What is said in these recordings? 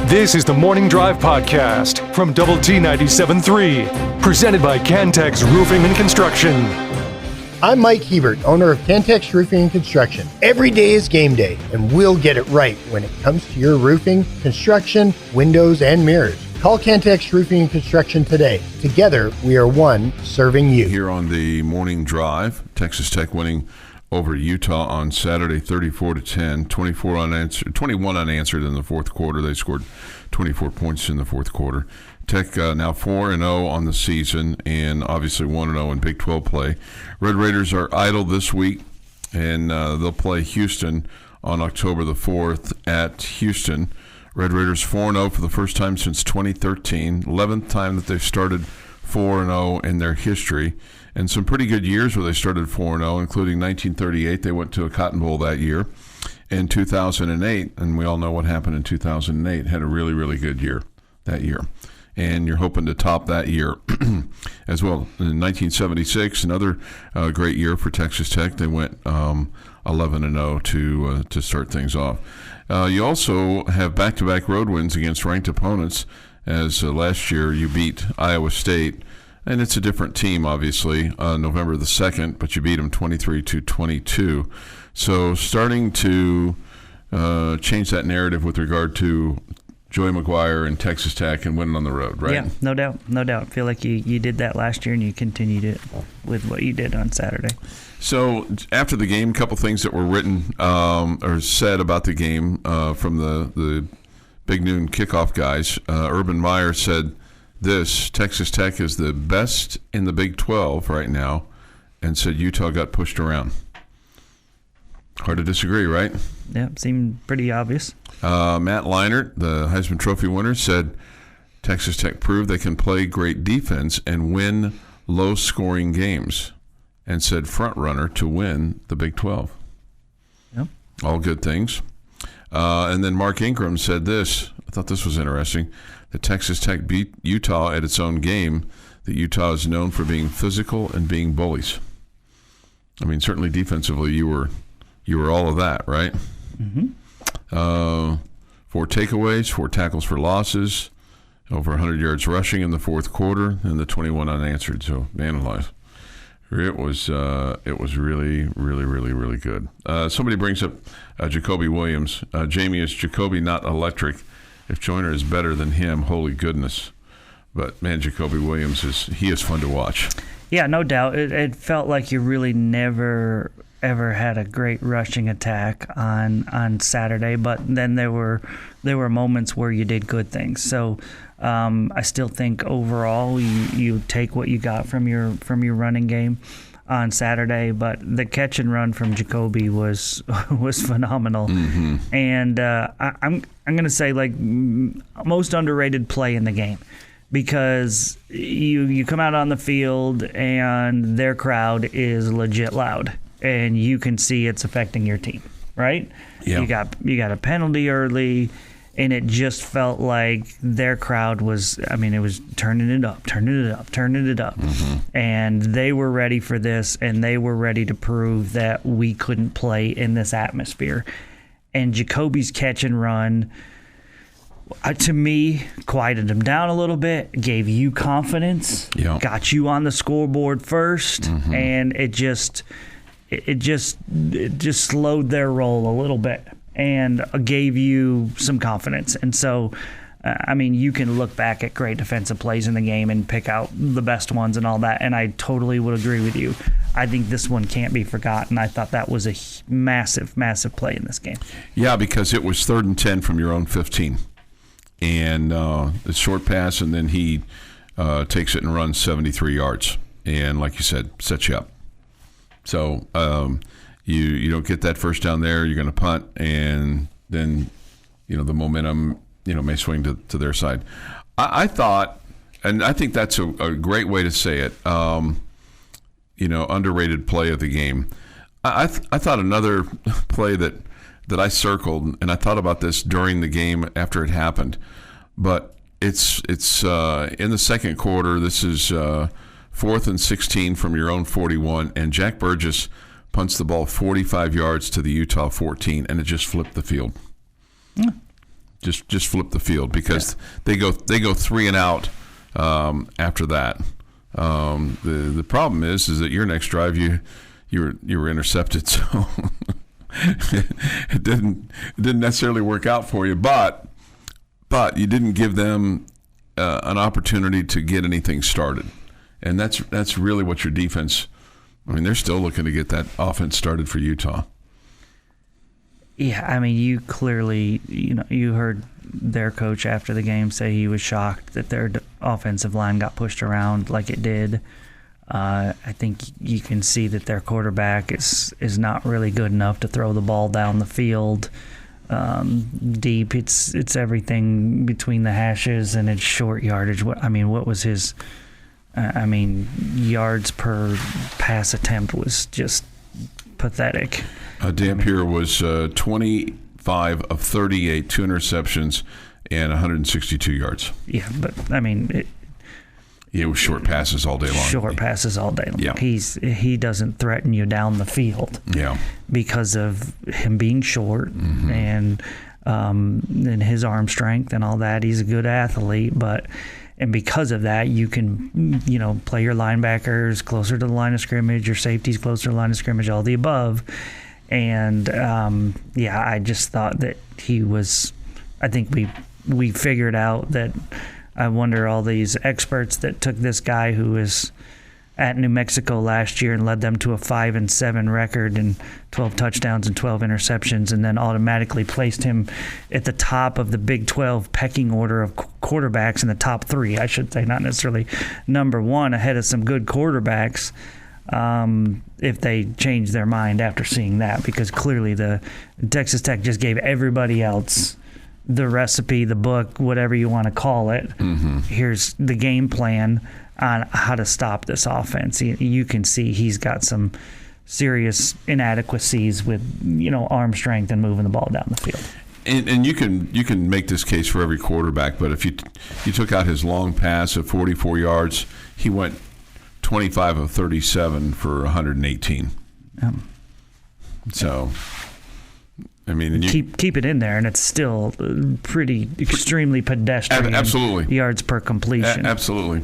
This is the Morning Drive Podcast from Double T 97.3, presented by Cantex Roofing and Construction. I'm Mike Hebert, owner of Cantex Roofing and Construction. Every day is game day, and we'll get it right when it comes to your roofing, construction, windows, and mirrors. Call Cantex Roofing and Construction today. Together, we are one serving you. Here on the Morning Drive, Texas Tech winning over Utah on Saturday, 34-10, 21 unanswered in the fourth quarter. They scored 24 points in the fourth quarter. Tech now 4-0 on the season, and obviously 1-0 in Big 12 play. Red Raiders are idle this week, and they'll play Houston on October the 4th at Houston. Red Raiders 4-0 for the first time since 2013, 11th time that they've started 4-0 in their history. And some pretty good years where they started 4-0, including 1938. They went to a Cotton Bowl that year. In 2008, and we all know what happened in 2008, had a really, really good year that year. And you're hoping to top that year as well. In 1976, another great year for Texas Tech. They went 11-0 to start things off. You also have back-to-back road wins against ranked opponents, as last year you beat Iowa State. And it's a different team, obviously, November the 2nd, but you beat them 23-22. So starting to change that narrative with regard to Joey McGuire and Texas Tech and winning on the road, right? Yeah, no doubt. I feel like you did that last year and you continued it with what you did on Saturday. So after the game, a couple things that were written or said about the game from the Big Noon kickoff guys. Urban Meyer said this: Texas Tech is the best in the Big 12 right now, and said Utah got pushed around. Hard to disagree, right? Yeah, seemed pretty obvious. Matt Leinart, the Heisman Trophy winner, said Texas Tech proved they can play great defense and win low-scoring games, and said front runner to win the Big 12. Yep. All good things. And then Mark Ingram said this. I thought this was interesting. That Texas Tech beat Utah at its own game. That Utah is known for being physical and being bullies. I mean, certainly defensively, you were all of that, right? Mm-hmm. 4 takeaways, 4 tackles for losses, over 100 yards rushing in the fourth quarter, and the 21 unanswered. So, man alive. It was really, really, really, really good. Somebody brings up Jacoby Williams. Jamie, is Jacoby not electric? If Joyner is better than him, holy goodness. But, man, Jacoby Williams is fun to watch. Yeah, no doubt. It felt like you really never ever had a great rushing attack on Saturday, but then there were moments where you did good things. So I still think overall you take what you got from your running game on Saturday, but the catch and run from Jacoby was phenomenal. Mm-hmm. And I'm going to say, like, most underrated play in the game, because you come out on the field and their crowd is legit loud, and you can see it's affecting your team, right? Yeah. You got a penalty early, and it just felt like their crowd was, I mean, it was turning it up. Mm-hmm. And they were ready for this, and they were ready to prove that we couldn't play in this atmosphere. And Jacoby's catch and run, to me, quieted them down a little bit, gave you confidence, got you on the scoreboard first, mm-hmm. and it just slowed their roll a little bit and gave you some confidence. And so, I mean, you can look back at great defensive plays in the game and pick out the best ones and all that, and I totally would agree with you. I think this one can't be forgotten. I thought that was a massive, massive play in this game. Yeah, because it was 3rd and 10 from your own 15. And a short pass, and then he takes it and runs 73 yards. And like you said, sets you up. So you don't get that first down there, you're going to punt, and then the momentum may swing to their side. I thought, and I think that's a great way to say it, underrated play of the game. I thought another play that I circled, and I thought about this during the game after it happened, but it's in the second quarter. This is 4th and 16 from your own 41, and Jack Burgess punts the ball 45 yards to the Utah 14, and it just flipped the field. Just flip the field because they go 3 and out after that. The problem is that your next drive you were intercepted, so it didn't necessarily work out for you. But you didn't give them an opportunity to get anything started, and that's really what your defense. I mean, they're still looking to get that offense started for Utah. Yeah, I mean, you clearly, you heard their coach after the game say he was shocked that their offensive line got pushed around like it did. I think you can see that their quarterback is not really good enough to throw the ball down the field deep. It's everything between the hashes and it's short yardage. What was his? Yards per pass attempt was just pathetic. Dampier was 25 of 38, 2 interceptions, and 162 yards. Yeah, but it was short passes all day long. Short passes all day long. Yeah. He doesn't threaten you down the field. Yeah. Because of him being short and his arm strength and all that. He's a good athlete, and because of that, you can, play your linebackers closer to the line of scrimmage, your safeties closer to the line of scrimmage, all the above. And, I just thought that he was – I think we figured out that I wonder all these experts that took this guy who was at New Mexico last year and led them to a 5-7 record and 12 touchdowns and 12 interceptions, and then automatically placed him at the top of the Big 12 pecking order of quarterbacks in the top 3, I should say, not necessarily number 1, ahead of some good quarterbacks. If they change their mind after seeing that, because clearly the Texas Tech just gave everybody else the recipe, the book, whatever you want to call it. Here's the game plan on how to stop this offense. You can see he's got some serious inadequacies with arm strength and moving the ball down the field. And you can make this case for every quarterback, but if you took out his long pass of 44 yards, he went 25 of 37 for 118. So, keep it in there, and it's still pretty extremely pedestrian. Absolutely, yards per completion. Absolutely.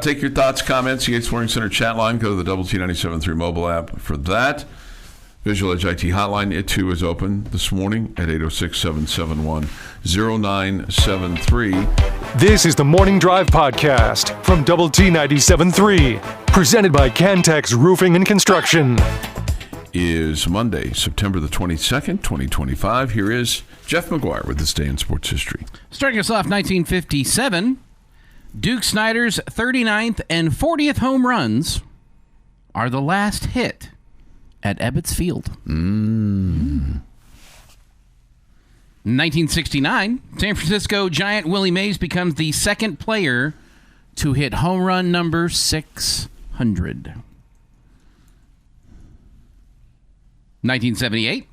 Take your thoughts, comments. Yates Flooring Center chat line. Go to the Double T 97.3 mobile app for that. Visual Edge IT hotline. It too is open this morning at 806-771-0973. This is the Morning Drive Podcast from Double T 97.3, presented by Cantex Roofing and Construction. Is Monday, September the 22nd, 2025. Here is Jeff McGuire with this day in sports history. Starting us off, 1957, Duke Snider's 39th and 40th home runs are the last hit at Ebbets Field. 1969, San Francisco Giant Willie Mays becomes the second player to hit home run number 600. 1978,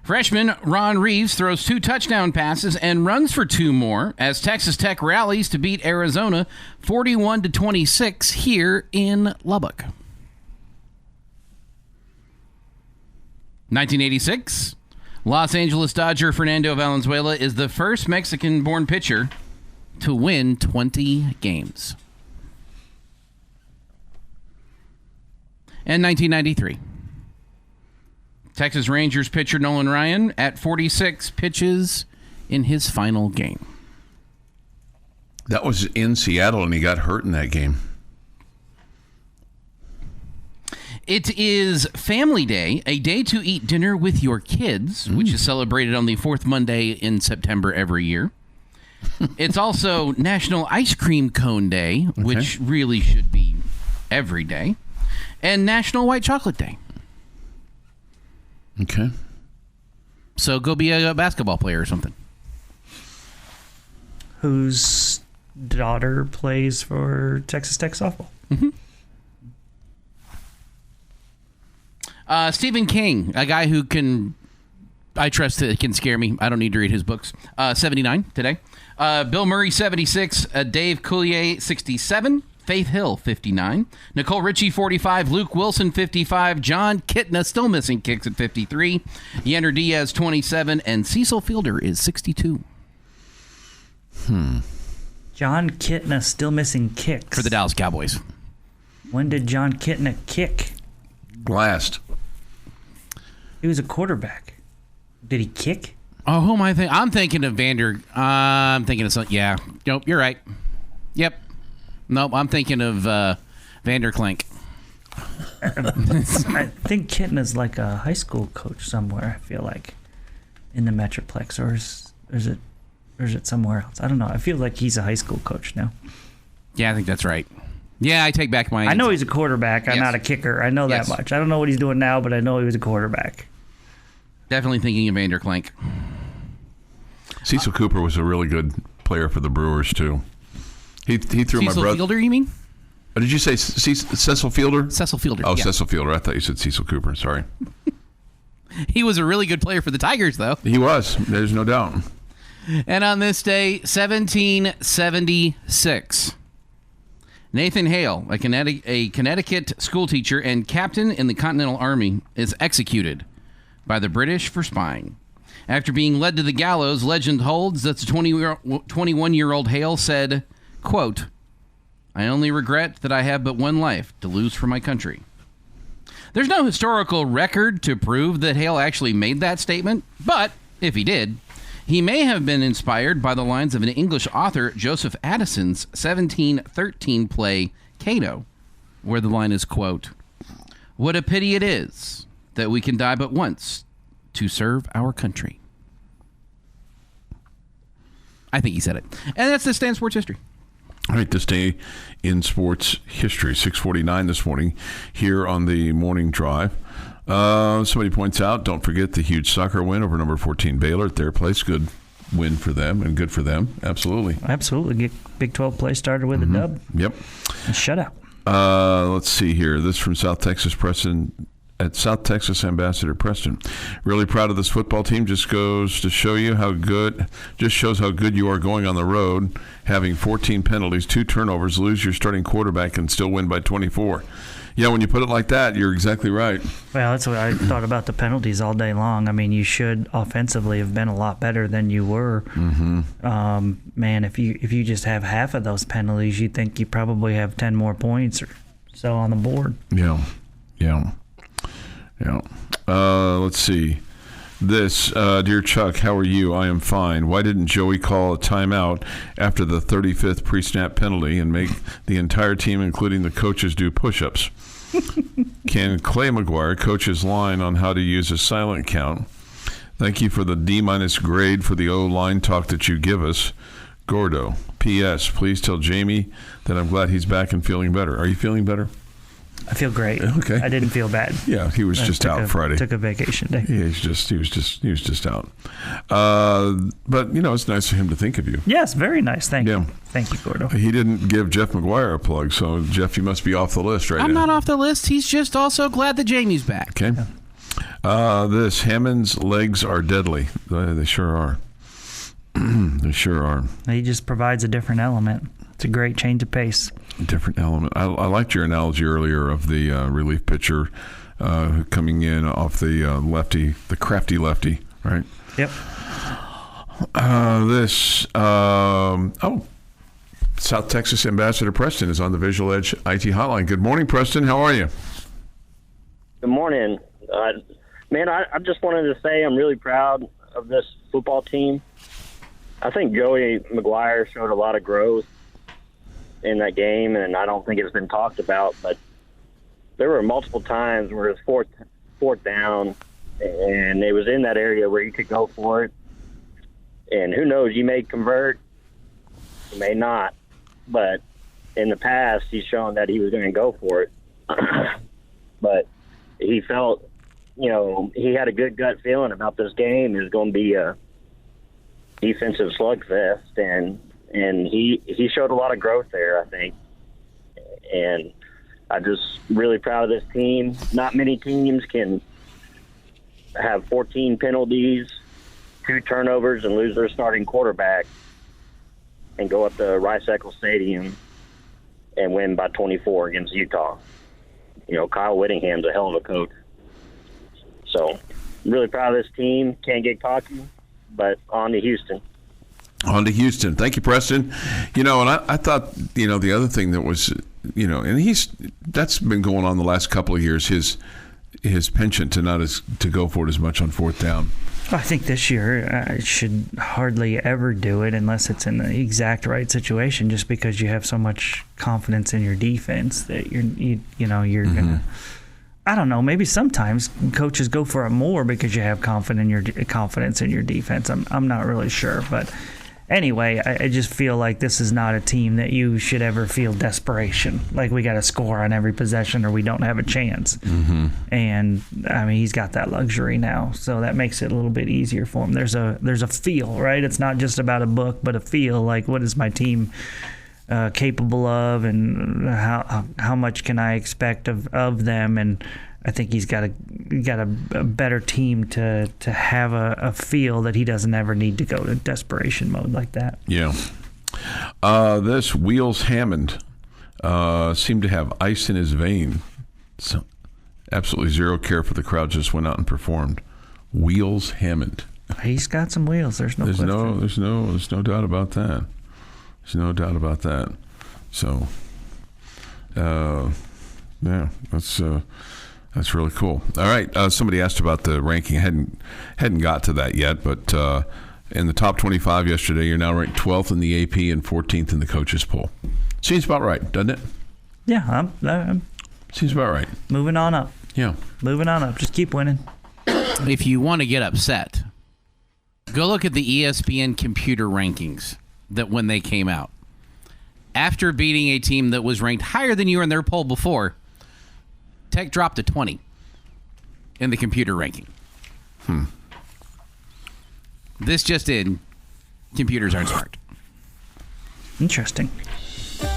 freshman Ron Reeves throws 2 touchdown passes and runs for 2 more as Texas Tech rallies to beat Arizona 41-26 here in Lubbock. 1986, Los Angeles Dodger Fernando Valenzuela is the first Mexican-born pitcher to win 20 games. And 1993, Texas Rangers pitcher Nolan Ryan at 46 pitches in his final game. That was in Seattle, and he got hurt in that game. It is Family Day, a day to eat dinner with your kids, which is celebrated on the 4th Monday in September every year. It's also National Ice Cream Cone Day, which really should be every day, and National White Chocolate Day. Okay. So go be a basketball player or something. Whose daughter plays for Texas Tech softball? Stephen King, a guy who I trust that can scare me. I don't need to read his books. 79 today. Bill Murray, 76. Dave Coulier, 67. Faith Hill, 59. Nicole Ritchie, 45. Luke Wilson, 55. John Kitna, still missing kicks at 53. Yander Diaz, 27. And Cecil Fielder is 62. John Kitna still missing kicks. For the Dallas Cowboys. When did John Kitna kick? Last. He was a quarterback. Did he kick? Oh, who am I thinking? I'm thinking of Vander. I'm thinking of something. Yeah. Nope, you're right. Yep. Nope, I'm thinking of Vander Klink. I think Kitna's like a high school coach somewhere, I feel like, in the Metroplex. Or is it somewhere else? I don't know. I feel like he's a high school coach now. Yeah, I think that's right. Yeah, I take back my... I know he's a quarterback. I'm Yes. not a kicker. I know that Yes. much. I don't know what he's doing now, but I know he was a quarterback. Definitely thinking of Vander Klink. Cecil Cooper was a really good player for the Brewers, too. He threw my Cecil brother... Fielder, you mean? Oh, did you say Cecil Fielder? Cecil Fielder. Oh, yeah. Cecil Fielder. I thought you said Cecil Cooper. Sorry. He was a really good player for the Tigers, though. He was. There's no doubt. And on this day, 1776, Nathan Hale, a Connecticut schoolteacher and captain in the Continental Army, is executed by the British for spying. After being led to the gallows, legend holds that the 21-year-old Hale said, quote, "I only regret that I have but one life to lose for my country." There's no historical record to prove that Hale actually made that statement, but if he did, he may have been inspired by the lines of an English author, Joseph Addison's 1713 play, Cato, where the line is, quote, "What a pity it is that we can die but once to serve our country." I think he said it. And that's this day in sports history. All right, this day in sports history, 6:49 this morning here on the morning drive. Somebody points out, don't forget the huge soccer win over number 14 Baylor at their place. Good win for them and good for them. Absolutely. Absolutely. Get Big 12 play started with a dub. Yep. A shutout. Let's see here. This from South Texas Preston. At South Texas Ambassador Preston. Really proud of this football team. Just goes to show you how good, just shows how good you are going on the road, having 14 penalties, 2 turnovers, lose your starting quarterback, and still win by 24. Yeah, when you put it like that, you're exactly right. Well, that's what I thought about the penalties all day long. I mean, you should offensively have been a lot better than you were. Man, if you just have half of those penalties, you think you probably have 10 more points or so on the board. Yeah. Let's see. This, dear Chuck, how are you? I am fine. Why didn't Joey call a timeout after the 35th pre-snap penalty and make the entire team, including the coaches, do push-ups? Can Clay McGuire coach his line on how to use a silent count? Thank you for the D- grade for the O-line talk that you give us. Gordo. P.S. Please tell Jamie that I'm glad he's back and feeling better. Are you feeling better? I feel great. Okay. I didn't feel bad. Yeah, he was just out Friday. Took a vacation day. Yeah, he was just out. But it's nice of him to think of you. Yes, very nice. Thank Yeah. you. Thank you, Gordo. He didn't give Jeff McGuire a plug, so Jeff, you must be off the list right I'm now. not off the list. He's just also glad that Jamie's back. Okay. This Hammond's legs are deadly. They sure are. They sure are. He just provides a different element. It's a great change of pace. Different element. I liked your analogy earlier of the relief pitcher coming in off the lefty, the crafty lefty, right? Yep. South Texas Ambassador Preston is on the Visual Edge IT hotline. Good morning, Preston. How are you? Good morning. Man, I just wanted to say I'm really proud of this football team. I think Joey McGuire showed a lot of growth in that game, and I don't think it's been talked about, but there were multiple times where it was fourth down, and it was in that area where you could go for it. And who knows, you may convert, you may not, but in the past, he's shown that he was going to go for it. But he felt, he had a good gut feeling about this game. It was going to be a defensive slugfest, and he showed a lot of growth there, I think. And I'm just really proud of this team. Not many teams can have 14 penalties, 2 turnovers, and lose their starting quarterback and go up to Rice-Eccles Stadium and win by 24 against Utah. Kyle Whittingham's a hell of a coach. So, I'm really proud of this team. Can't get cocky, but on to Houston. On to Houston. Thank you, Preston. And I thought, the other thing that was, and that's been going on the last couple of years, his penchant to go for it as much on fourth down. I think this year I should hardly ever do it unless it's in the exact right situation, just because you have so much confidence in your defense that you're gonna. I don't know. Maybe sometimes coaches go for it more because you have confidence in your defense. I'm not really sure, but anyway, I just feel like this is not a team that you should ever feel desperation, like we got to score on every possession or we don't have a chance. And I mean, he's got that luxury now, so that makes it a little bit easier for him. There's a feel, right? It's not just about a book, but a feel. Like, what is my team capable of, and how much can I expect of them? And I think he's got a better team to have a feel that he doesn't ever need to go to desperation mode like that. Yeah. This Wheels Hammond seemed to have ice in his vein. So absolutely zero care for the crowd. Just went out and performed. Wheels Hammond. He's got some wheels. There's no doubt about that. There's no doubt about that. So, yeah, that's really cool. All right, somebody asked about the ranking. I hadn't got to that yet, but in the top 25 yesterday, you're now ranked 12th in the AP and 14th in the coaches poll. Seems about right, doesn't it? Yeah, I'm seems about right. Moving on up. Yeah, moving on up. Just keep winning. If you want to get upset, go look at the ESPN computer rankings that when they came out. After beating a team that was ranked higher than you in their poll before, Tech dropped to 20 in the computer ranking. This just in. Computers aren't smart. Interesting.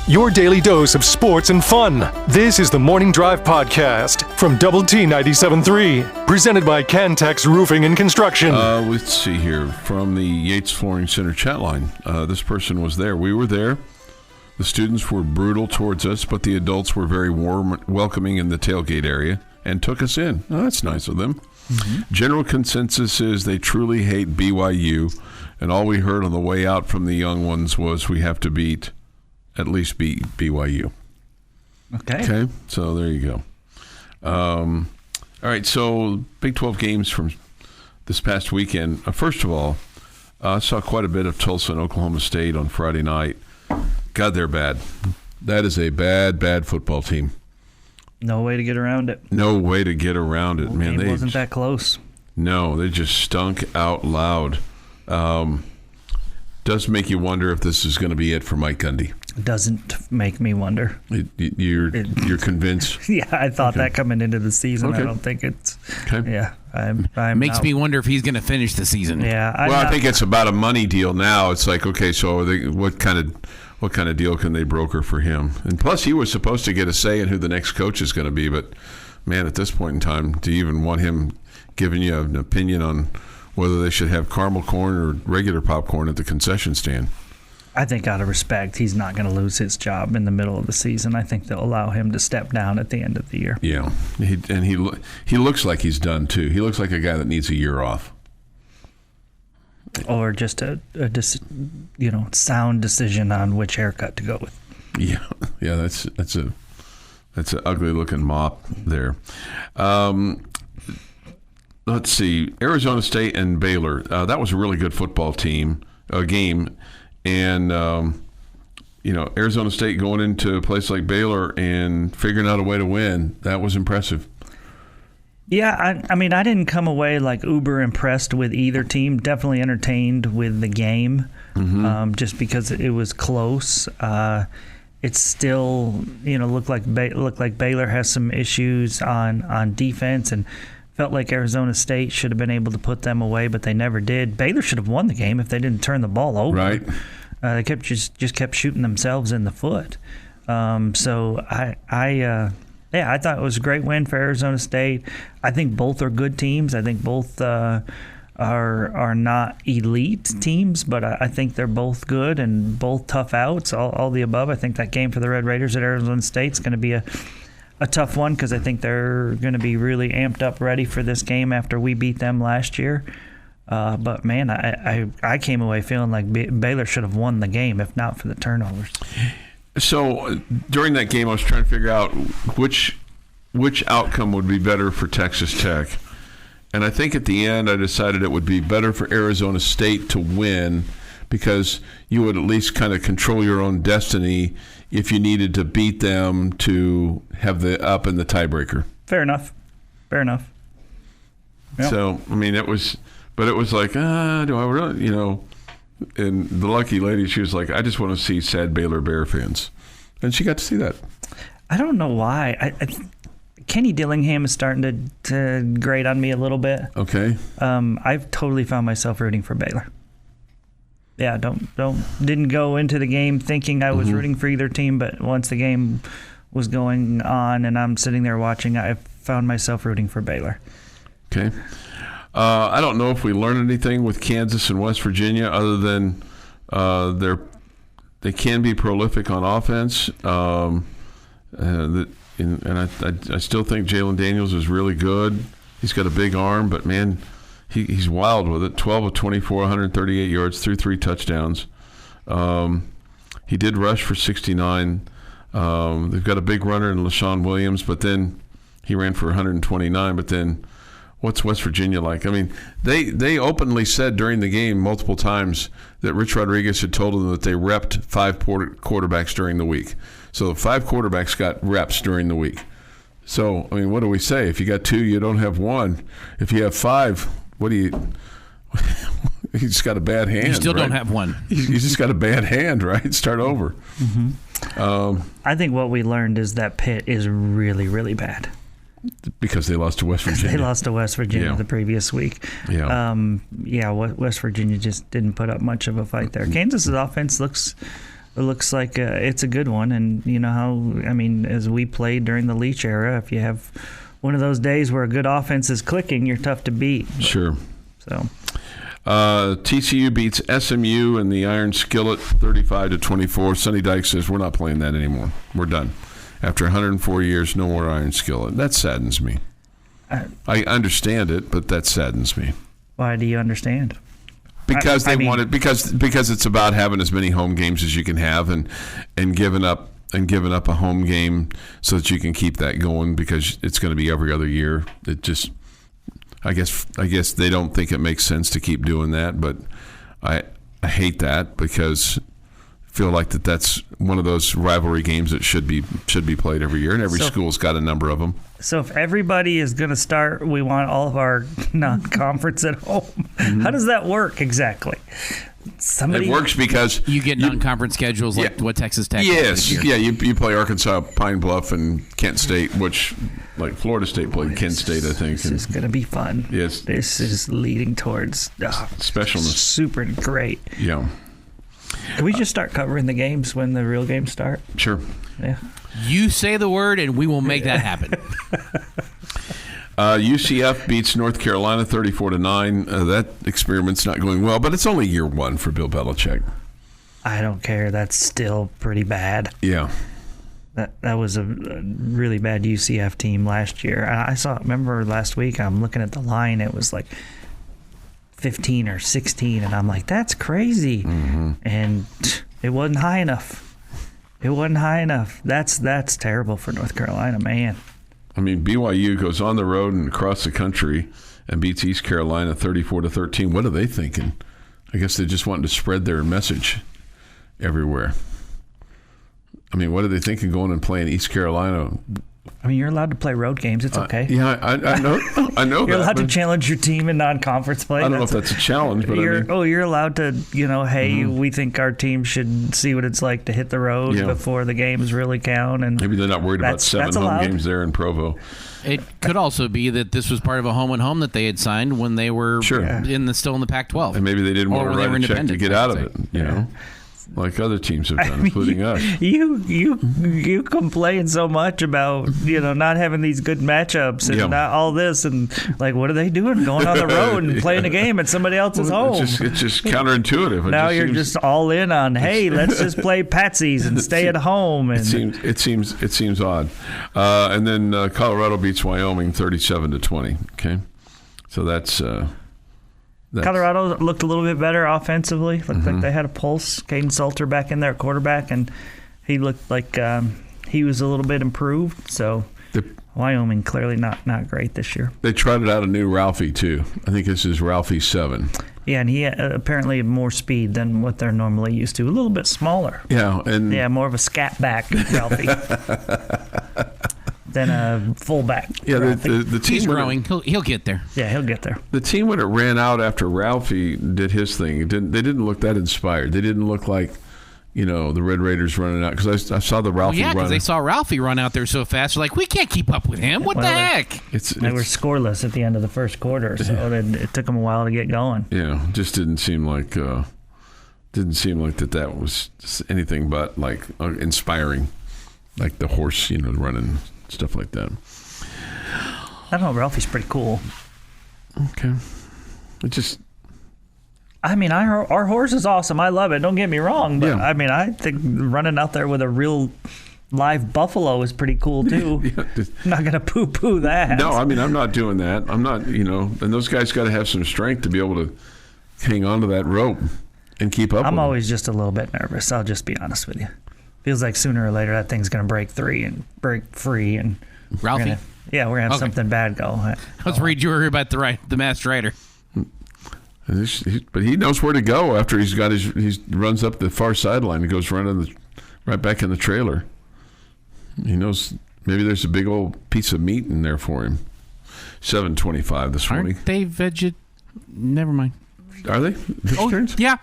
Your daily dose of sports and fun. This is the Morning Drive Podcast from Double T 97.3, presented by Cantex Roofing and Construction. Let's see here. From the Yates Flooring Center chat line, this person was there. We were there. The students were brutal towards us, but the adults were very warm, welcoming in the tailgate area and took us in. Oh, that's nice of them. General consensus is they truly hate BYU, and all we heard on the way out from the young ones was we have to at least beat BYU. Okay, so there you go. All right, so Big 12 games from this past weekend. First of all, I saw quite a bit of Tulsa and Oklahoma State on Friday night. God, they're bad. That is a bad football team. No way to get around it. Man, It wasn't that close. No, they just stunk out loud. Does make you wonder if this is going to be it for Mike Gundy. It doesn't make me wonder. You're convinced? Yeah, I thought that coming into the season. I don't think it's. Okay. Yeah, I'm makes me wonder if he's going to finish the season. Yeah. I think it's about a money deal now. It's like, okay, so what kind of deal can they broker for him? And plus, he was supposed to get a say in who the next coach is going to be. But man, at this point in time, do you even want him giving you an opinion on whether they should have caramel corn or regular popcorn at the concession stand? I think out of respect, he's not going to lose his job in the middle of the season. I think they'll allow him to step down at the end of the year. Yeah, he looks like he's done too. He looks like a guy that needs a year off, or just a sound decision on which haircut to go with. Yeah, that's an ugly looking mop there. Let's see, Arizona State and Baylor. That was a really good football game. And, Arizona State going into a place like Baylor and figuring out a way to win, that was impressive. Yeah, I mean, I didn't come away like uber impressed with either team. Definitely entertained with the game, just because it was close. It still, looked like Baylor has some issues on defense, and felt like Arizona State should have been able to put them away, but they never did. Baylor should have won the game if they didn't turn the ball over. Right. They kept shooting themselves in the foot. So I thought it was a great win for Arizona State. I think both are good teams. I think both are not elite teams, but I think they're both good and both tough outs, all the above. I think that game for the Red Raiders at Arizona State is going to be a tough one because I think they're going to be really amped up ready for this game after we beat them last year. But, man, I came away feeling like Baylor should have won the game if not for the turnovers. So during that game, I was trying to figure out which outcome would be better for Texas Tech. And I think at the end I decided it would be better for Arizona State to win because you would at least kind of control your own destiny if you needed to beat them to have the up in the tiebreaker. Fair enough. Yep. So, I mean, it was like, do I really, and the lucky lady, she was like, I just want to see sad Baylor Bear fans. And she got to see that. I don't know why. Kenny Dillingham is starting to grate on me a little bit. Okay. I've totally found myself rooting for Baylor. Yeah, didn't go into the game thinking I was rooting for either team, but once the game was going on and I'm sitting there watching, I found myself rooting for Baylor. Okay. I don't know if we learned anything with Kansas and West Virginia other than they can be prolific on offense. And I still think Jalen Daniels is really good. He's got a big arm, but, man, he's wild with it. 12 of 24, 138 yards, threw 3 touchdowns. He did rush for 69. They've got a big runner in LaShawn Williams, but then he ran for 129. But then what's West Virginia like? I mean, they openly said during the game multiple times that Rich Rodriguez had told them that they repped 5 quarterbacks during the week. So 5 quarterbacks got reps during the week. So, I mean, what do we say? If you got 2, you don't have 1. If you have 5, what do you – he's just got a bad hand, You still right? don't have 1. He's just got a bad hand, right? Start over. I think what we learned is that Pitt is really, really bad. Because they lost to West Virginia. They lost to West Virginia the previous week. Yeah. West Virginia just didn't put up much of a fight there. Kansas's offense looks like it's a good one, and you know how, I mean, as we played during the Leach era, if you have one of those days where a good offense is clicking, you're tough to beat. Sure. So TCU beats SMU in the Iron Skillet 35-24. Sonny Dykes says we're not playing that anymore. We're done. After 104 years, no more Iron Skillet. That saddens me. I understand it, but that saddens me. Why do you understand? Because because it's about having as many home games as you can have and giving up a home game so that you can keep that going because it's going to be every other year. It just I guess they don't think it makes sense to keep doing that, but I hate that because I feel like that's one of those rivalry games that should be played every year, and every school's got a number of them. So if everybody is going to start, we want all of our non-conference at home. How does that work exactly? It works because you get non-conference schedules like what Texas Tech. Yes, you play Arkansas, Pine Bluff, and Kent State, which like Florida State played Kent State, I think. This is going to be fun. Yes, this is leading towards specialness. Super great. Yeah. Can we just start covering the games when the real games start? Sure. Yeah. You say the word, and we will make that happen. UCF beats North Carolina 34-9. That experiment's not going well, but it's only year 1 for Bill Belichick. I don't care. That's still pretty bad. Yeah. That was a really bad UCF team last year. Remember last week, I'm looking at the line, it was like 15 or 16, and I'm like, that's crazy. Mm-hmm. And it wasn't high enough. That's terrible for North Carolina, man. I mean, BYU goes on the road and across the country and beats East Carolina 34-13. What are they thinking? I guess they just wanted to spread their message everywhere. I mean, what are they thinking going and playing East Carolina? I mean, you're allowed to play road games. It's okay. Yeah, I know. I know. You're allowed to challenge your team in non-conference play. I don't know if that's a challenge, but you're allowed to. Hey, we think our team should see what it's like to hit the road before the games really count. And maybe they're not worried about 7 home games there in Provo. It could also be that this was part of a home and home that they had signed when they were still in the Pac-12, and maybe they didn't want to write a check to get out of it. You know. like other teams have done, including us. You complain so much about not having these good matchups and not all this, and like, what are they doing going on the road and playing a game at somebody else's home? It's just counterintuitive. Now you're just all in on, hey, let's just play patsies and stay at home. And it seems odd. And then Colorado beats Wyoming 37-20. Okay, so that's Colorado looked a little bit better offensively. Looked like they had a pulse. Caden Salter back in there at quarterback, and he looked like he was a little bit improved. So Wyoming clearly not great this year. They trotted out a new Ralphie too. I think this is Ralphie 7. Yeah, and he apparently had more speed than what they're normally used to. A little bit smaller. Yeah, and more of a scat back Ralphie than a fullback. Yeah, the team he's growing. He'll get there. Yeah, he'll get there. The team when it ran out after Ralphie did his thing, they didn't look that inspired. They didn't look like the Red Raiders running out, because I saw the Ralphie run. Because they saw Ralphie run out there so fast. They're like, we can't keep up with him. What the heck? They were scoreless at the end of the first quarter, so it took them a while to get going. Yeah, just didn't seem like that was anything but like inspiring, like the horse, running, stuff like that. I don't know. Ralphie's pretty cool. Okay, our horse is awesome. I love it. Don't get me wrong, but I think running out there with a real live buffalo is pretty cool too. I'm not going to poo-poo that. No, I'm not doing that. I'm not, and those guys got to have some strength to be able to hang on to that rope and keep up. I'm always just a little bit nervous. I'll just be honest with you. Feels like sooner or later that thing's going to break free, and Ralphie. We're gonna have something bad go. I was worried you were about the masked rider. But he knows where to go after he runs up the far sideline and goes running right back in the trailer. He knows maybe there's a big old piece of meat in there for him. 7:25 this morning. Aren't they Never mind. Are they vegetarians? Yeah.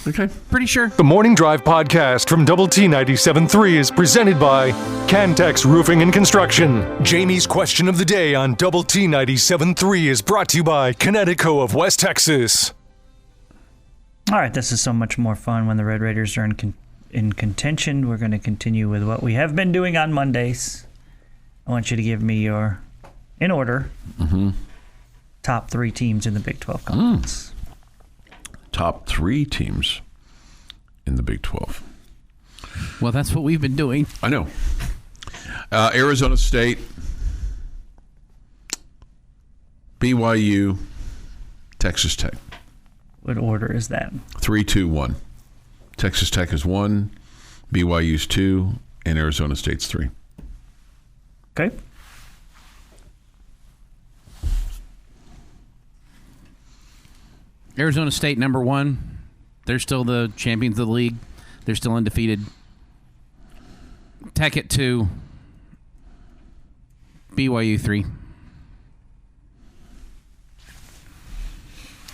Okay. Pretty sure. The Morning Drive podcast from Double T 97.3 is presented by Cantex Roofing and Construction. Jamie's question of the day on Double T 97.3 is brought to you by Connecticut of West Texas. All right, this is so much more fun when the Red Raiders are in contention. We're going to continue with what we have been doing on Mondays. I want you to give me your, in order, top 3 teams in the Big 12 Conference. Top 3 teams in the Big 12. Well, that's what we've been doing. I know. Arizona State, BYU, Texas Tech. What order is that? 3, 2, 1. Texas Tech is 1, BYU's 2, and Arizona State's 3. Okay. Arizona State, number 1. They're still the champions of the league. They're still undefeated. Tech at 2. BYU 3.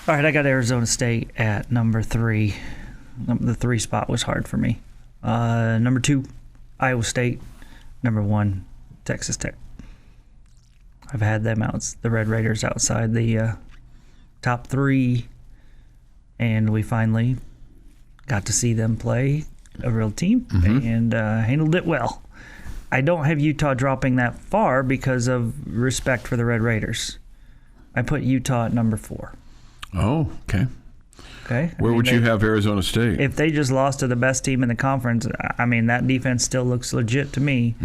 All right, I got Arizona State at number 3. The 3 spot was hard for me. Number 2, Iowa State. Number 1, Texas Tech. I've had them out, the Red Raiders outside the top 3. And we finally got to see them play a real team and handled it well. I don't have Utah dropping that far because of respect for the Red Raiders. I put Utah at number 4. Oh, okay. Okay. Where would you have Arizona State? If they just lost to the best team in the conference, that defense still looks legit to me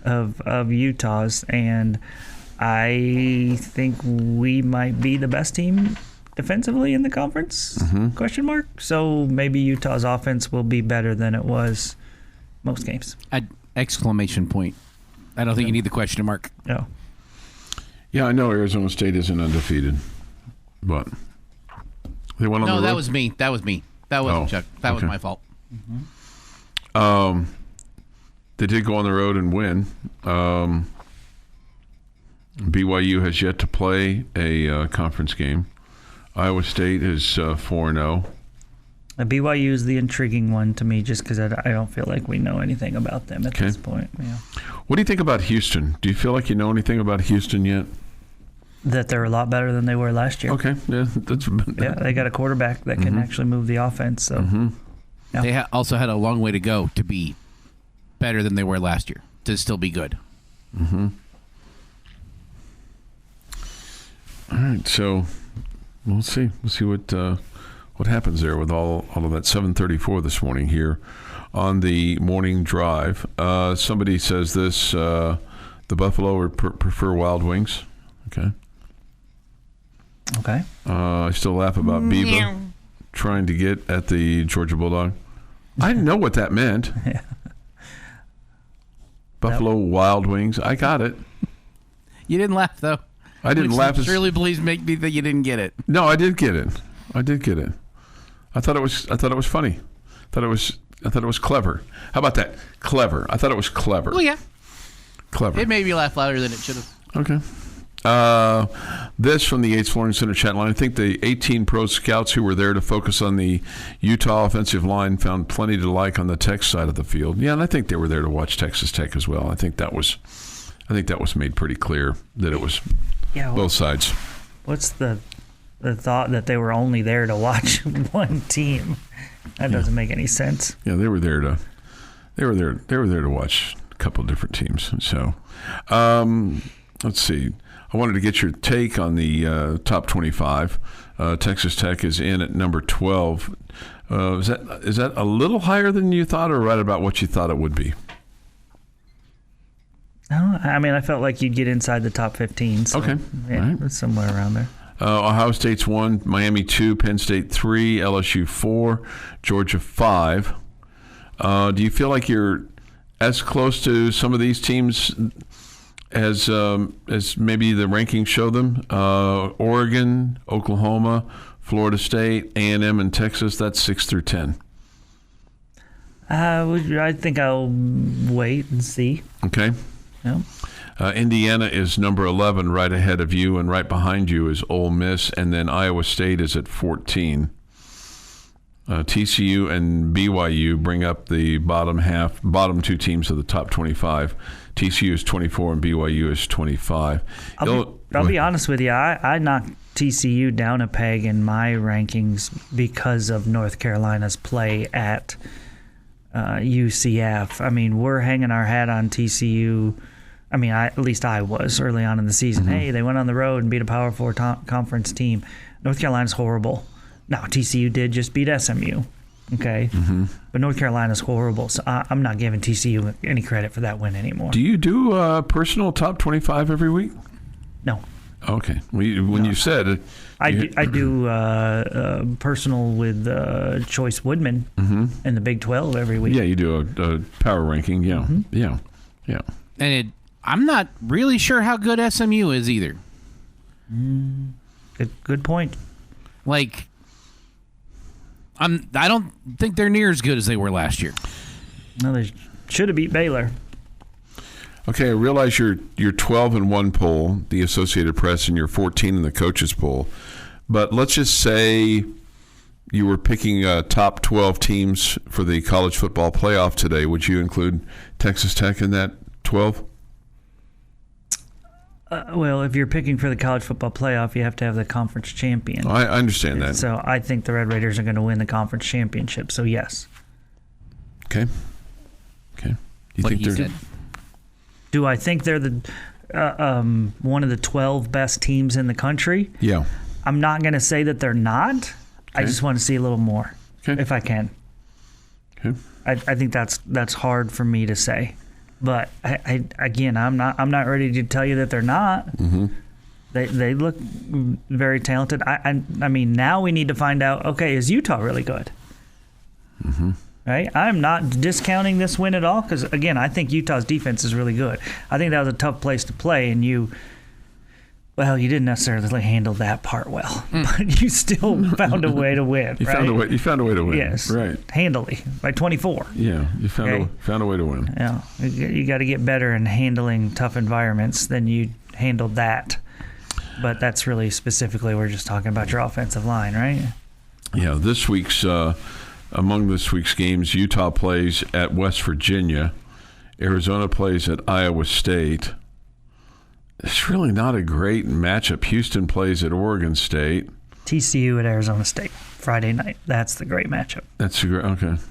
of Utah's. And I think we might be the best team defensively in the conference, question mark. So maybe Utah's offense will be better than it was most games. Exclamation point. I don't think you need the question mark. No. Yeah, I know Arizona State isn't undefeated, but they went on the road. No, that was me. That wasn't Chuck. That was my fault. They did go on the road and win. BYU has yet to play a conference game. Iowa State is 4-0. BYU is the intriguing one to me just because I don't feel like we know anything about them at this point. Yeah. What do you think about Houston? Do you feel like you know anything about Houston yet? That they're a lot better than they were last year. Okay, yeah, they got a quarterback that can actually move the offense. So Yeah. They also had a long way to go to be better than they were last year, to still be good. Mm-hmm. All right, so we'll see. We'll see what happens there with all of that. 7:34 this morning here on the morning drive. Somebody says this: the Buffalo would prefer Wild Wings. Okay. Okay. I still laugh about Biba trying to get at the Georgia Bulldog. I didn't know what that meant. Yeah. Buffalo Wild Wings. I got it. You didn't laugh, though. I didn't laugh. Surely, please make me think you didn't get it. No, I did get it. I thought it was funny. I thought it was clever. How about that? Clever. I thought it was clever. Well, yeah. Clever. It made me laugh louder than it should have. Okay. This from the Yates Flooring Center chat line. I think the 18 pro scouts who were there to focus on the Utah offensive line found plenty to like on the Tech side of the field. Yeah, and I think they were there to watch Texas Tech as well. I think that was made pretty clear that it was both sides. What's the thought that they were only there to watch one team? That doesn't make any sense. Yeah, they were there to watch a couple of different teams. So, let's see. I wanted to get your take on the top 25. Texas Tech is in at number 12. Is that a little higher than you thought, or right about what you thought it would be? No, I mean, I felt like you'd get inside the top 15. So, okay, yeah, right. It's somewhere around there. Ohio State's 1, Miami 2, Penn State 3, LSU 4, Georgia 5. Do you feel like you're as close to some of these teams as maybe the rankings show them? Oregon, Oklahoma, Florida State, A&M, and Texas, that's 6 through 10. I think I'll wait and see. Okay. Yeah. Indiana is number 11 right ahead of you, and right behind you is Ole Miss, and then Iowa State is at 14. TCU and BYU bring up the bottom two teams of the top 25. TCU is 24 and BYU is 25. I'll be honest with you. I knocked TCU down a peg in my rankings because of North Carolina's play at UCF. I mean, we're hanging our hat on TCU. I mean, at least I was early on in the season. Mm-hmm. Hey, they went on the road and beat a Power 4 conference team. North Carolina's horrible. Now, TCU did just beat SMU, okay? Mm-hmm. But North Carolina's horrible, so I'm not giving TCU any credit for that win anymore. Do you do personal top 25 every week? No. Okay. You said... I do personal with Choice Woodman in the Big 12 every week. Yeah, you do a power ranking, yeah. Mm-hmm. Yeah. And I'm not really sure how good SMU is either. Good point. Like... I don't think they're near as good as they were last year. No, they should have beat Baylor. Okay, I realize you're 12 in one poll, the Associated Press, and you're 14 in the coaches poll. But let's just say you were picking top 12 teams for the college football playoff today. Would you include Texas Tech in that 12? Well, if you're picking for the college football playoff, you have to have the conference champion. I understand that. So I think the Red Raiders are going to win the conference championship. So yes. Okay. You think they're? Do I think they're the one of the 12 best teams in the country? Yeah. I'm not going to say that they're not. Okay. I just want to see a little more, if I can. Okay. I think that's hard for me to say. But I'm not ready to tell you that they're not. Mm-hmm. They look very talented. I mean, now we need to find out. Okay, is Utah really good? Mm-hmm. Right. I'm not discounting this win at all because again, I think Utah's defense is really good. I think that was a tough place to play, and you didn't necessarily handle that part well, but you still found a way to win. You found a way to win. Yes, right. Handily by 24. Yeah, you found a way to win. Yeah, you got to get better in handling tough environments than you handled that. But that's really specifically we're just talking about your offensive line, right? Yeah, among this week's games, Utah plays at West Virginia, Arizona plays at Iowa State. It's really not a great matchup. Houston plays at Oregon State. TCU at Arizona State Friday night. That's the great matchup. Okay.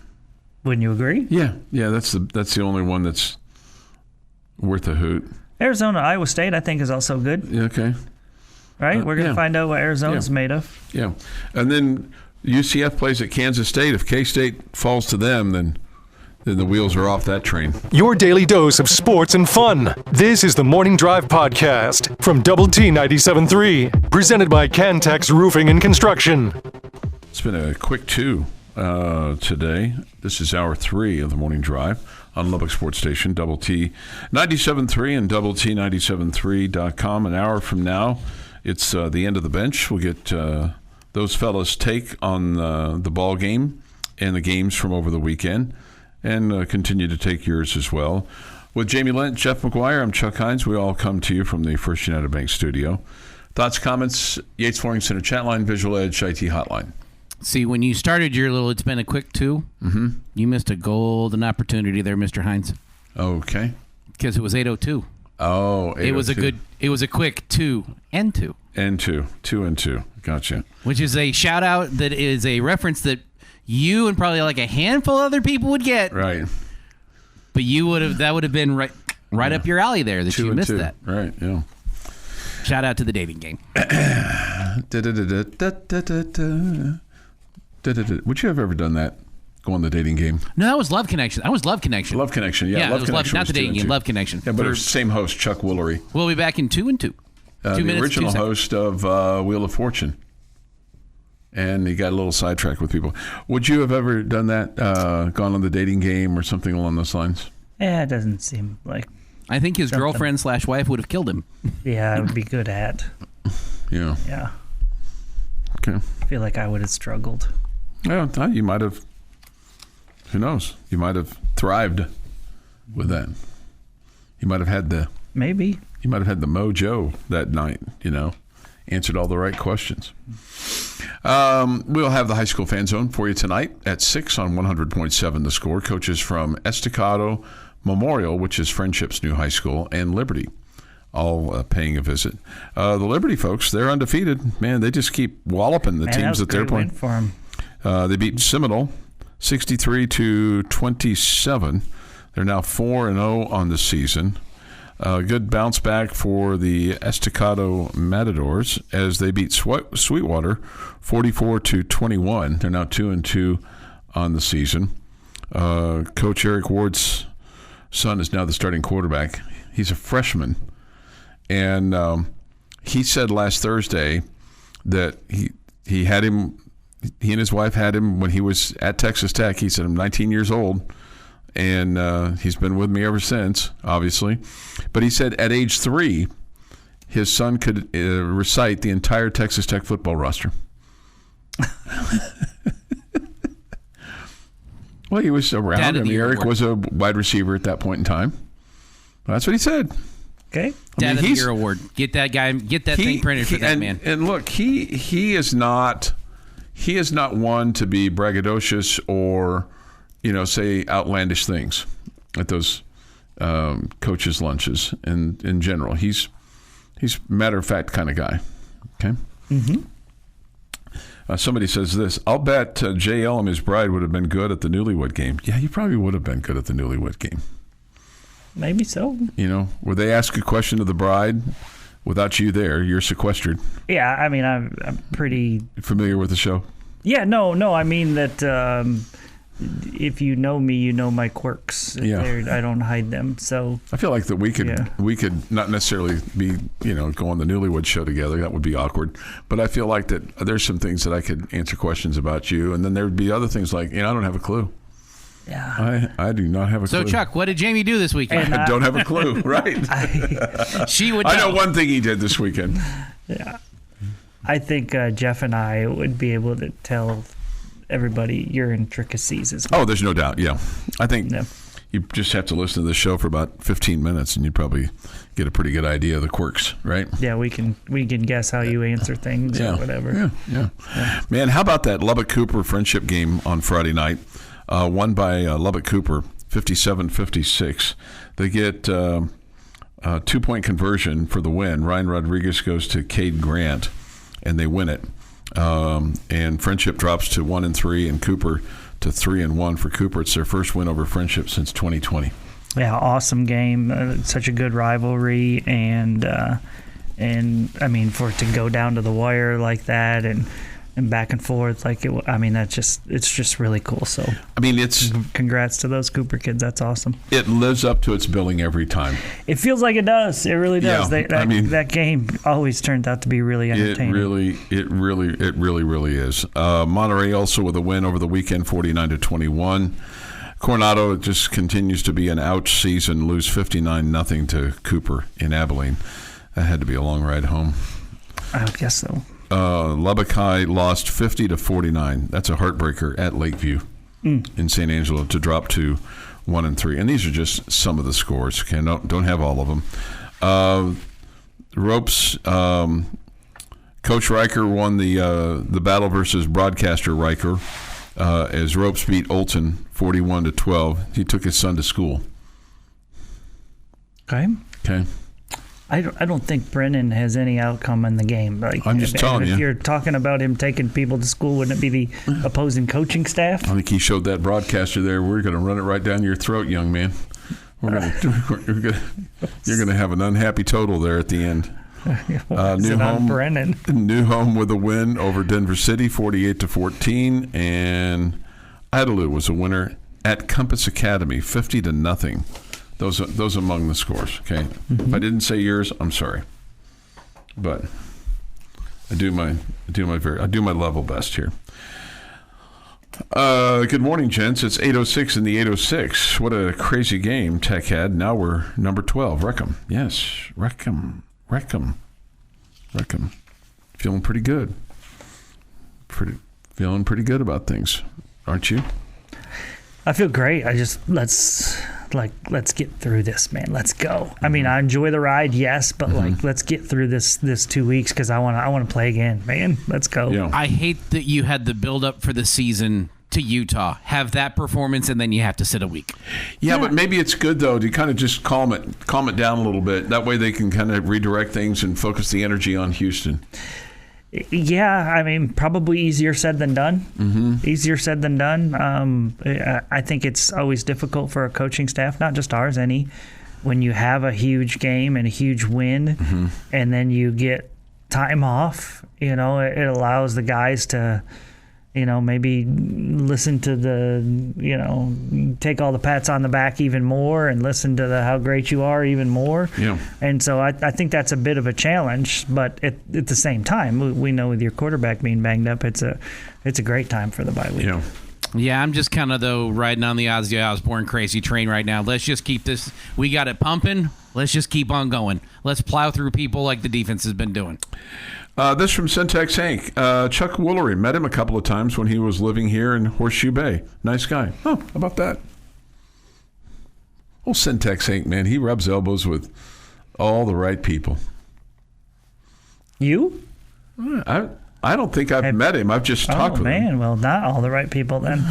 Wouldn't you agree? Yeah. That's the only one that's worth a hoot. Arizona, Iowa State, I think, is also good. Yeah, okay. Right? We're going to find out what Arizona's made of. Yeah. And then UCF plays at Kansas State. If K-State falls to them, then the wheels are off that train. Your daily dose of sports and fun. This is the Morning Drive Podcast from Double T 97.3, presented by Cantex Roofing and Construction. It's been a quick 2 today. This is hour 3 of the Morning Drive on Lubbock Sports Station, Double T 97.3 and Double T 97.3.com. An hour from now, it's the end of the bench. We'll get those fellas' take on the ball game and the games from over the weekend, and continue to take yours as well. With Jamie Lent, Jeff McGuire, I'm Chuck Heinz. We all come to you from the First United Bank studio. Thoughts, comments, Yates Flooring Center chat line, Visual Edge IT hotline. See, when you started your little, it's been a quick 2, you missed a golden opportunity there, Mr. Heinz. Okay. Because it was 8:02. Oh, 8:02. It was a quick 2 and 2. And 2. 2 and 2. Gotcha. Which is a shout out that is a reference that you and probably like a handful of other people would get. Right. But that would have been right up your alley there that you missed 2. that. Right, yeah. Shout out to the dating game. Would you have ever done that? Go on the dating game? No, that was Love Connection. Love Connection, yeah. Yeah, Love it was Connection not the dating game. Love Connection. Yeah, but it was the same host, Chuck Woolery. We'll be back in 2 and 2. 2 the minutes, original 2 seconds. host of Wheel of Fortune. And he got a little sidetracked with people. Would you have ever done that, gone on the dating game or something along those lines? Yeah, it doesn't seem like... I think his girlfriend/wife would have killed him. Yeah, I would be good at. Yeah. Yeah. Okay. I feel like I would have struggled. Well, you might have... Who knows? You might have thrived with that. You might have had the... Maybe. You might have had the mojo that night, answered all the right questions. We'll have the high school fan zone for you tonight at 6 on 100.7 The Score. Coaches from Estacado Memorial, which is Friendship's new high school, and Liberty, all paying a visit. The Liberty folks, they're undefeated. Man, they just keep walloping the teams that they're playing. For 'em. They beat Seminole 63-27. They're now 4-0 on the season. Good bounce back for the Estacado Matadors as they beat Sweetwater 44-21. They're now 2-2 on the season. Coach Eric Ward's son is now the starting quarterback. He's a freshman, and he said last Thursday that he had him. He and his wife had him when he was at Texas Tech. He said, I'm 19 years old, and he's been with me ever since, obviously. But he said at age 3, his son could recite the entire Texas Tech football roster. Well, he was around. Eric was a wide receiver at that point in time. That's what he said. Okay. Dad of the Year award. Get that guy. Get that thing printed for that man. And look, he is not one to be braggadocious or, say outlandish things at those coaches' lunches. And in general, he's matter of fact kind of guy. Okay. Mm-hmm. Somebody says this. I'll bet JL and his bride would have been good at the Newlywed Game. Yeah, you probably would have been good at the Newlywed Game. Maybe so. Would they ask a question of the bride without you there? You're sequestered. Yeah, I mean, I'm pretty familiar with the show. Yeah, no. I mean that if you know me, you know my quirks. Yeah. I don't hide them. So I feel like that we could not necessarily be go on the Newlywed show together. That would be awkward. But I feel like that there's some things that I could answer questions about you, and then there would be other things like I don't have a clue. Yeah, I do not have a clue. So Chuck, what did Jamie do this weekend? I don't have a clue. Right? She would. I know one thing he did this weekend. Yeah, I think Jeff and I would be able to tell everybody your intricacies as well. Oh, there's no doubt. Yeah, I think you just have to listen to the show for about 15 minutes, and you'd probably get a pretty good idea of the quirks, right? Yeah, we can guess how you answer things or whatever. Yeah. Man, how about that Lubbock Cooper friendship game on Friday night? Won by Lubbock Cooper, 57-56. They get a 2-point conversion for the win. Ryan Rodriguez goes to Cade Grant, and they win it. And Friendship drops to 1-3, and Cooper 3-1 for Cooper. It's their first win over Friendship since 2020. Yeah, awesome game. Such a good rivalry, and I mean, for it to go down to the wire like that and back and forth, like it. I mean, it's just really cool. So I mean, it's congrats to those Cooper kids. That's awesome. It lives up to its billing every time. It feels like it does. It really does. Yeah, That game always turns out to be really entertaining. It really is. Monterey also with a win over the weekend, 49-21. Coronado just continues to be an ouch season, lose 59-0 to Cooper in Abilene. That had to be a long ride home. I guess so. Lubbock High lost 50-49. That's a heartbreaker at Lakeview in San Angelo to drop to 1-3. And these are just some of the scores. Okay, don't have all of them. Ropes. Coach Riker won the battle versus broadcaster Riker as Ropes beat Olton 41-12. He took his son to school. Okay. Okay. I don't think Brennan has any outcome in the game. Like, I'm just telling you. If you're talking about him taking people to school, wouldn't it be the opposing coaching staff? I think he showed that broadcaster there. We're going to run it right down your throat, young man. You're going to have an unhappy total there at the end. Brennan. New Home with a win over Denver City, 48-14, and Idlewood was a winner at Compass Academy, 50-0. Those among the scores. Okay, If I didn't say yours, I'm sorry, but I do my level best here. Good morning, gents. It's 8:06 in the 8:06. What a crazy game Tech had. Now we're number 12. Wreckham. Yes, Wreckham. Feeling pretty good. Feeling pretty good about things, aren't you? I feel great. Let's get through this, man. Let's go. I mean, I enjoy the ride, yes, but let's get through this 2 weeks because I want to play again, man. Let's go. Yeah. I hate that you had the build up for the season to Utah, have that performance, and then you have to sit a week. Yeah, but maybe it's good though to kind of just calm it down a little bit. That way they can kind of redirect things and focus the energy on Houston. Yeah, I mean, probably easier said than done. Easier said than done. I think it's always difficult for a coaching staff, not just ours, when you have a huge game and a huge win, and then you get time off. It allows the guys to, maybe listen to take all the pats on the back even more and listen to how great you are even more. Yeah. And so I think that's a bit of a challenge, but at the same time, we know with your quarterback being banged up, it's a great time for the bye week. Yeah. Yeah, I'm just kind of, riding on the Ozzy Osbourne crazy train right now. Let's just keep this. We got it pumping. Let's just keep on going. Let's plow through people like the defense has been doing. This from Syntax Hank. Chuck Woolery. Met him a couple of times when he was living here in Horseshoe Bay. Nice guy. Oh, how about that? Old Syntax Hank, man. He rubs elbows with all the right people. You? I don't think I've met him. I've just talked with him. Oh, man. Well, not all the right people then.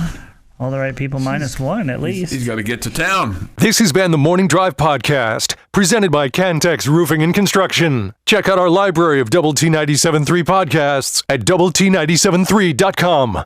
All the right people minus one, at least. He's got to get to town. This has been the Morning Drive Podcast, presented by Cantex Roofing and Construction. Check out our library of Double T 97.3 podcasts at doublet973.com.